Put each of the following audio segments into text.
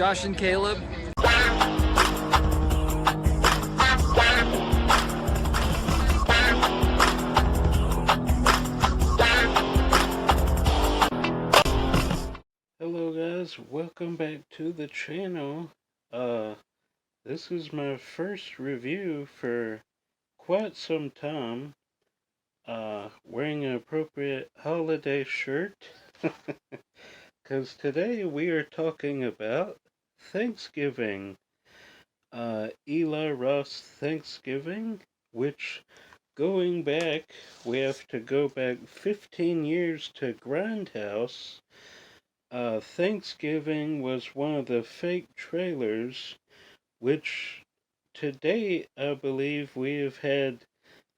Josh and Caleb. Hello guys, welcome back to the channel. This is my first review for quite some time. Wearing an appropriate holiday shirt. Cause today we are talking about Thanksgiving. Eli Roths Thanksgiving, which going back, we have to go back 15 years to Grindhouse. Thanksgiving was one of the fake trailers, which to date, I believe we have had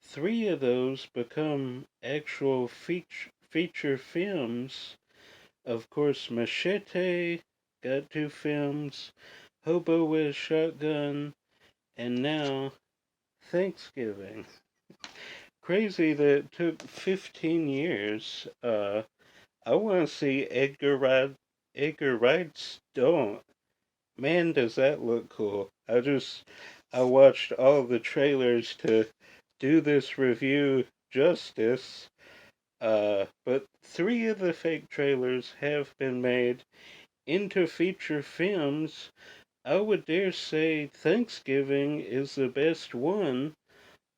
3 of those become actual feature films. Of course, Machete got 2 films, Hobo with a Shotgun, and now Thanksgiving. Crazy that it took 15 years. I want to see Edgar Wright's Don't. Man, does that look cool. I watched all the trailers to do this review justice. But 3 of the fake trailers have been made into feature films. I would dare say Thanksgiving is the best one,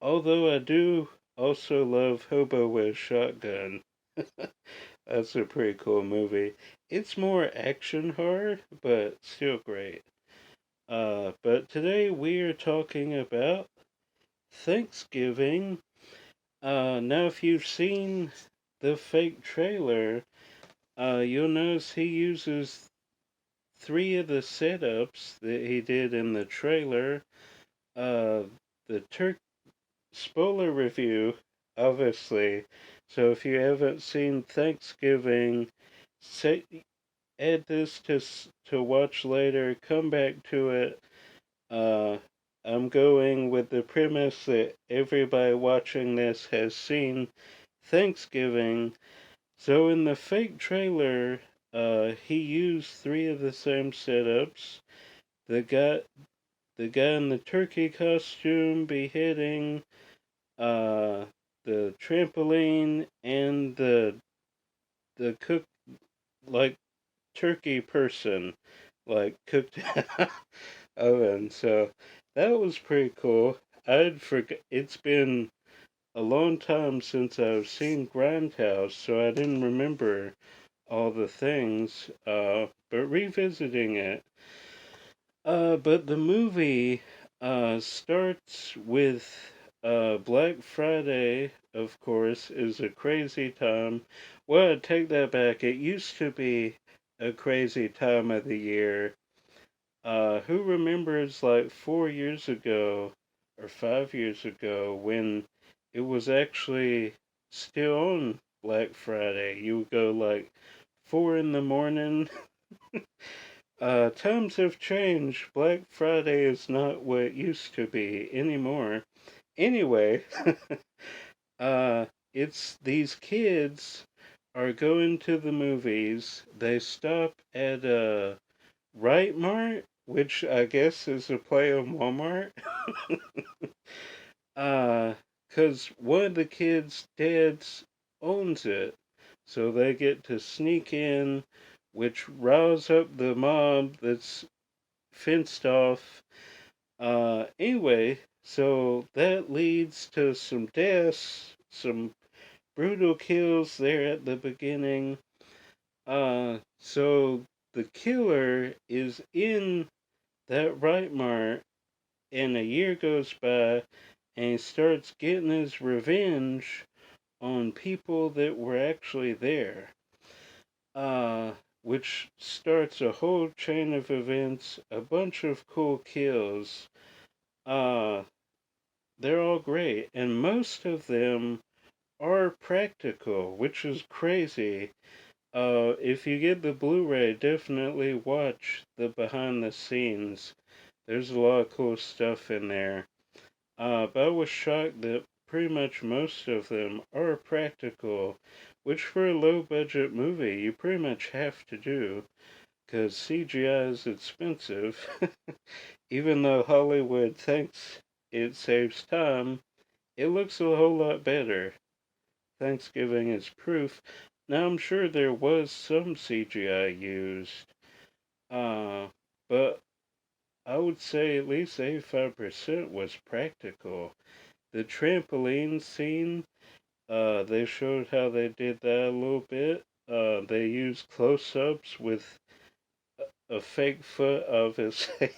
although I do also love Hobo with a Shotgun. That's a pretty cool movie. It's more action horror, but still great. But today we are talking about Thanksgiving. Now, if you've seen the fake trailer, you'll notice he uses 3 of the setups that he did in the trailer. The spoiler review, obviously. So if you haven't seen Thanksgiving, add this to watch later. Come back to it. Uh, I'm going with the premise that everybody watching this has seen Thanksgiving. So in the fake trailer, he used 3 of the same setups. The guy, the guy in the turkey costume beheading, the trampoline, and the cook like turkey person, like cooked oven. So that was pretty cool. I'd forget. It's been a long time since I've seen Grindhouse, so I didn't remember all the things. But revisiting it, but the movie starts with Black Friday. Of course, is a crazy time. Well, I take that back. It used to be a crazy time of the year. Who remembers like 4 years ago or 5 years ago when it was actually still on Black Friday? You would go like 4 in the morning. Times have changed. Black Friday is not what it used to be anymore. Anyway, uh, it's these kids are going to the movies. They stop at Right Mart, which I guess is a play on Walmart. uh, cause one of the kids' dads owns it. So they get to sneak in, which riles up the mob that's fenced off. Anyway, so that leads to some deaths, some brutal kills there at the beginning. So the killer is in that right mart, and a year goes by, and he starts getting his revenge on people that were actually there. Which starts a whole chain of events, a bunch of cool kills. Uh, they're all great, and most of them are practical, which is crazy. If you get the Blu-ray, definitely watch the behind the scenes. There's a lot of cool stuff in there. But I was shocked that pretty much most of them are practical, which for a low budget movie you pretty much have to do. because CGI is expensive. Even though Hollywood thinks it saves time, it looks a whole lot better. Thanksgiving is proof. Now, I'm sure there was some CGI used, uh, but I would say at least 85% was practical. The trampoline scene, they showed how they did that a little bit. They used close ups with a fake foot, obviously.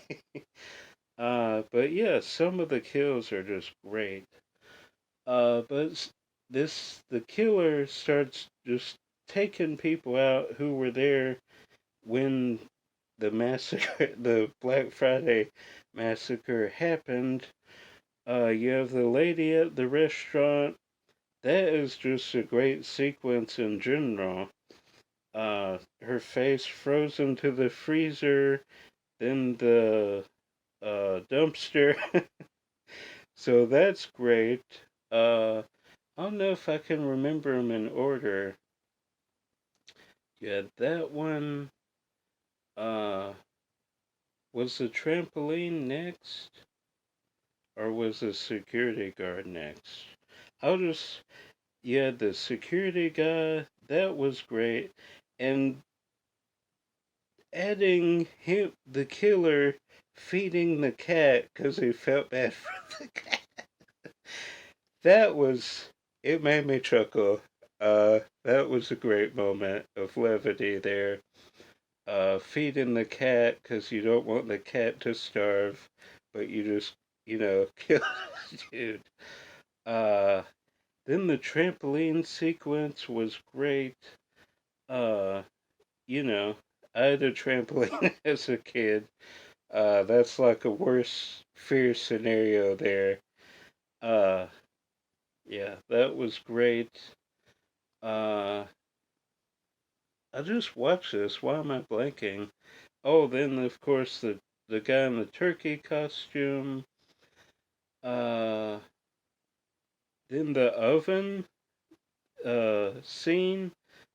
But yeah, some of the kills are just great. But the killer starts just taking people out who were there when the massacre, the Black Friday massacre happened. You have the lady at the restaurant. That is just a great sequence in general. Her face frozen to the freezer, then the dumpster. So that's great. I don't know if I can remember them in order. You had that one. Uh, was the trampoline next? Or was the security guard next? I'll just, yeah, the security guy, that was great. And adding him, the killer, feeding the cat because he felt bad for the cat. That was, it made me chuckle. That was a great moment of levity there. Feeding the cat because you don't want the cat to starve, but you just, kill this dude. Uh, then the trampoline sequence was great. Uh, you know, I had a trampoline as a kid. That's like a worse fear scenario there. Uh, yeah, that was great. Uh, I just watched this. Why am I blanking? Oh, then of course the guy in the turkey costume. Uh, then the oven scene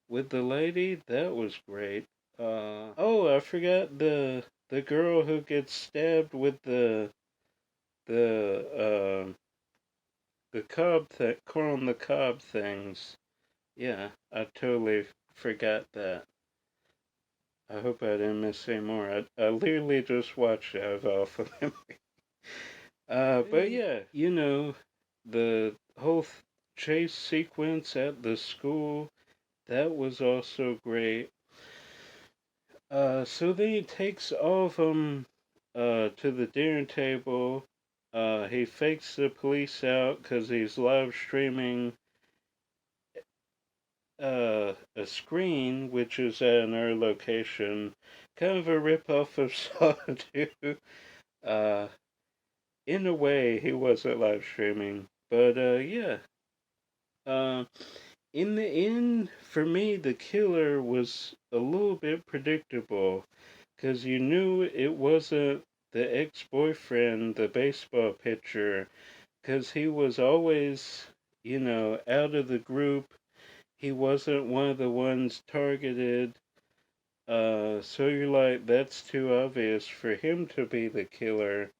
with the lady. That was great. Oh, I forgot the girl who gets stabbed with the the cob corn on the cob things. Yeah, I totally forgot that. I hope I didn't miss any more. I literally just watched it. I was off of memory. But yeah, the whole chase sequence at the school, that was also great. So then he takes all of them to the dinner table. He fakes the police out because he's live streaming a screen, which is at another location. Kind of a ripoff of Saw 2. Uh, in a way, he wasn't live streaming. But yeah. Uh, in the end, for me, the killer was a little bit predictable because you knew it wasn't the ex boyfriend, the baseball pitcher, because he was always, out of the group. He wasn't one of the ones targeted. So you're like, that's too obvious for him to be the killer.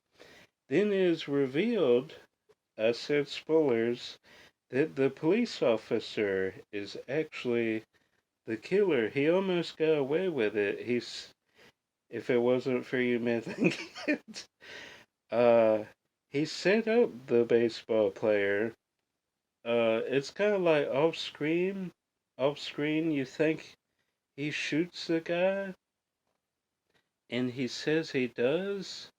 Then it is revealed, I said spoilers, that the police officer is actually the killer. He almost got away with it. If it wasn't for you meth kids, uh, he set up the baseball player. It's kind of like off screen. Off screen, you think he shoots the guy, and he says he does,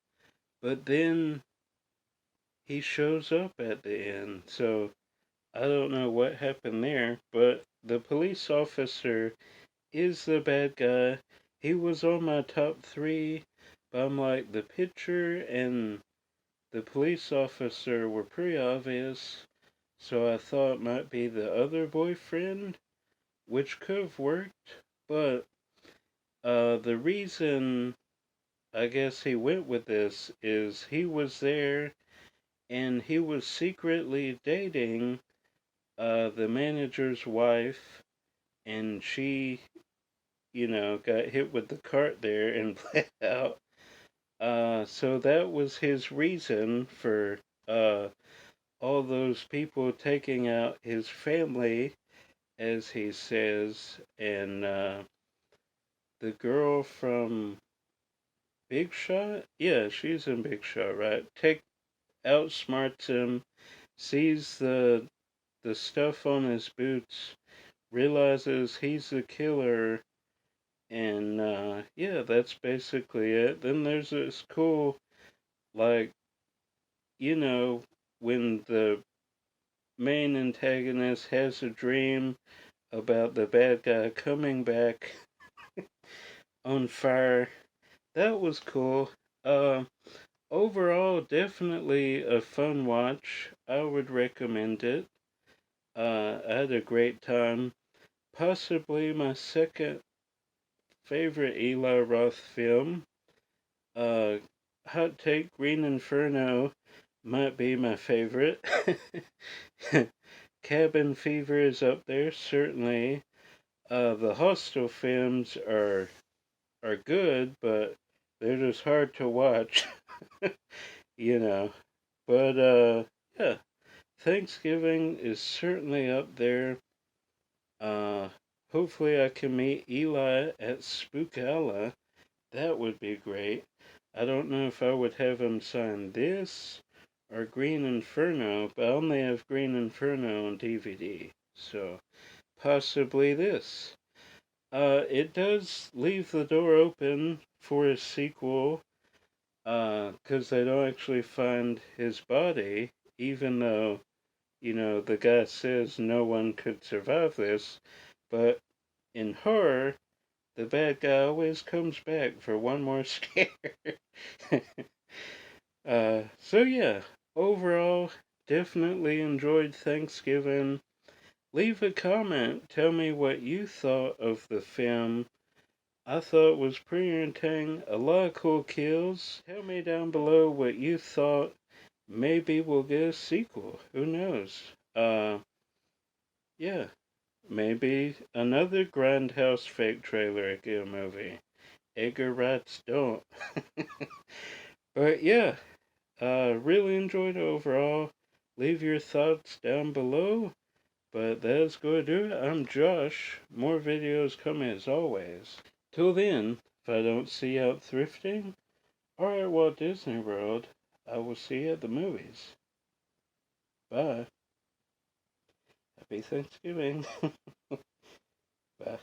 but then he shows up at the end. So I don't know what happened there, but the police officer is the bad guy. He was on my top three, but I'm like, the pitcher and the police officer were pretty obvious, so I thought it might be the other boyfriend, which could have worked, but the reason I guess he went with this is he was there and he was secretly dating the manager's wife, and she got hit with the cart there and bled out. So that was his reason for uh, all those people taking out his family, as he says, and the girl from Big Shot, yeah, she's in Big Shot, right? Outsmarts him, sees the stuff on his boots, realizes he's the killer, and yeah, that's basically it. Then there's this cool, like, you know, when the main antagonist has a dream about the bad guy coming back on fire. That was cool. Uh, Overall, definitely a fun watch. I would recommend it. I had a great time. Possibly my second favorite Eli Roth film. Uh, Hot Take Green Inferno might be my favorite. Cabin Fever is up there, certainly. The Hostel films are good, but they're just hard to watch, you know. But yeah, Thanksgiving is certainly up there. Uh, Hopefully I can meet Eli at Spookala. That would be great. I don't know if I would have him sign this or Green Inferno, but I only have Green Inferno on DVD, so possibly this. It does leave the door open for a sequel, because they don't actually find his body, even though, the guy says no one could survive this. But in horror, the bad guy always comes back for one more scare. So yeah, overall, definitely enjoyed Thanksgiving. Leave a comment. Tell me what you thought of the film. I thought it was pretty entertaining. A lot of cool kills. Tell me down below what you thought. Maybe we'll get a sequel. Who knows? Yeah. Maybe another Grindhouse fake trailer again movie. Edgar Wrights don't. But yeah, really enjoyed it overall. Leave your thoughts down below. But that's going to do it. I'm Josh. More videos coming as always. Till then, if I don't see you out thrifting or at Walt Disney World, I will see you at the movies. Bye. Happy Thanksgiving. Bye.